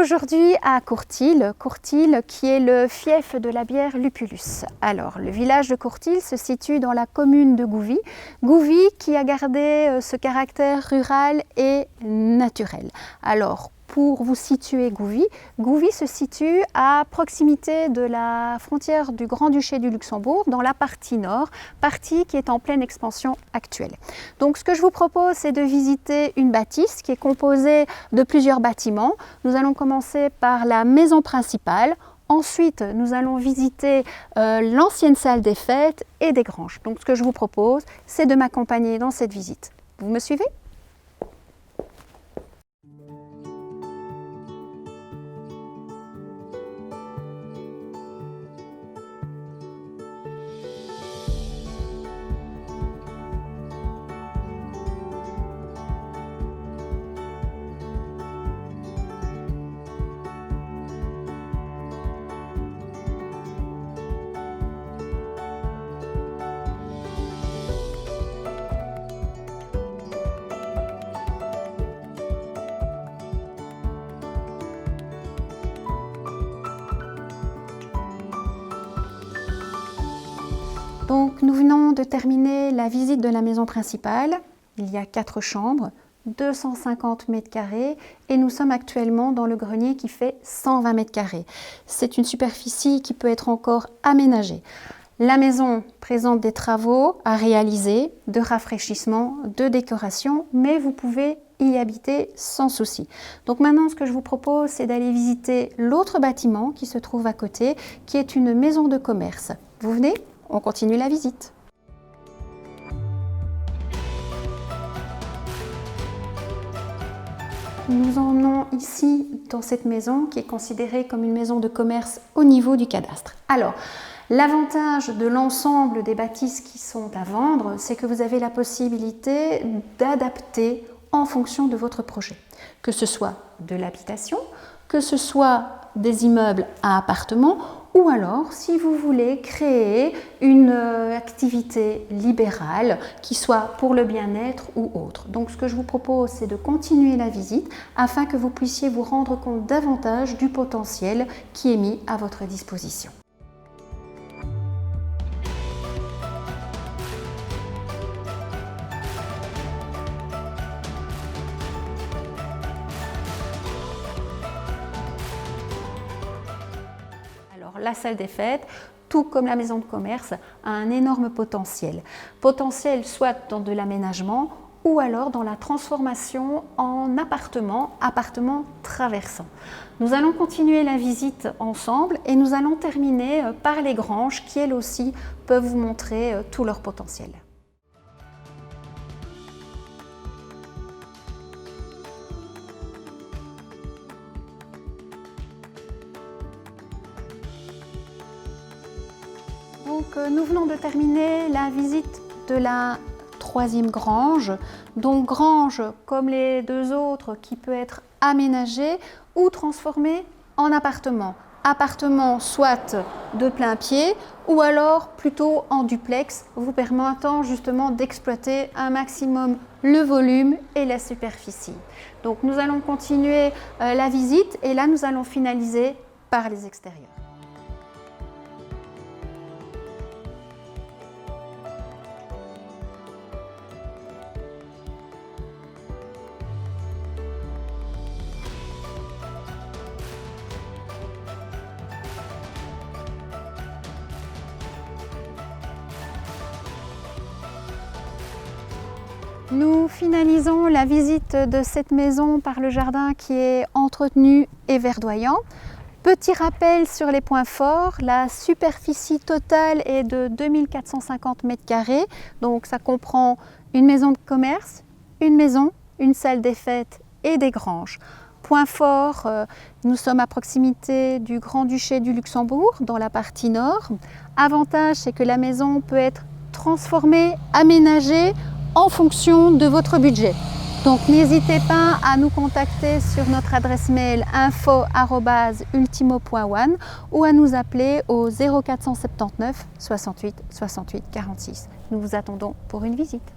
aujourd'hui à Courtils, Courtils qui est le fief de la bière Lupulus. Alors, le village de Courtils se situe dans la commune de Gouvy. Gouvy qui a gardé ce caractère rural et naturel. Alors, pour vous situer Gouvy, Gouvy se situe à proximité de la frontière du Grand-Duché du Luxembourg, dans la partie nord, partie qui est en pleine expansion actuelle. Donc ce que je vous propose, c'est de visiter une bâtisse qui est composée de plusieurs bâtiments. Nous allons commencer par la maison principale. Ensuite, nous allons visiter l'ancienne salle des fêtes et des granges. Donc ce que je vous propose, c'est de m'accompagner dans cette visite. Vous me suivez ? Donc nous venons de terminer la visite de la maison principale. Il y a 4 chambres, 250 mètres carrés et nous sommes actuellement dans le grenier qui fait 120 mètres carrés. C'est une superficie qui peut être encore aménagée. La maison présente des travaux à réaliser, de rafraîchissement, de décoration, mais vous pouvez y habiter sans souci. Donc maintenant, ce que je vous propose, c'est d'aller visiter l'autre bâtiment qui se trouve à côté, qui est une maison de commerce. Vous venez ? On continue la visite. Nous emmenons ici dans cette maison qui est considérée comme une maison de commerce au niveau du cadastre. Alors, l'avantage de l'ensemble des bâtisses qui sont à vendre, c'est que vous avez la possibilité d'adapter en fonction de votre projet. Que ce soit de l'habitation, que ce soit des immeubles à appartements, ou alors si vous voulez créer une activité libérale qui soit pour le bien-être ou autre. Donc ce que je vous propose, c'est de continuer la visite afin que vous puissiez vous rendre compte davantage du potentiel qui est mis à votre disposition. La salle des fêtes, tout comme la maison de commerce, a un énorme potentiel. Potentiel soit dans de l'aménagement ou alors dans la transformation en appartement traversant. Nous allons continuer la visite ensemble et nous allons terminer par les granges qui elles aussi peuvent vous montrer tout leur potentiel. Donc, nous venons de terminer la visite de la 3e grange. Donc grange comme les 2 autres qui peut être aménagée ou transformée en appartement. Appartement soit de plein pied ou alors plutôt en duplex, vous permettant justement d'exploiter un maximum le volume et la superficie. Donc nous allons continuer la visite et là nous allons finaliser par les extérieurs. Nous finalisons la visite de cette maison par le jardin qui est entretenu et verdoyant. Petit rappel sur les points forts, la superficie totale est de 2450 mètres carrés, donc ça comprend une maison de commerce, une maison, une salle des fêtes et des granges. Point fort, nous sommes à proximité du Grand-Duché du Luxembourg, dans la partie nord. Avantage, c'est que la maison peut être transformée, aménagée, en fonction de votre budget. Donc n'hésitez pas à nous contacter sur notre adresse mail info@ultimo.one ou à nous appeler au 0479 68 68 46. Nous vous attendons pour une visite.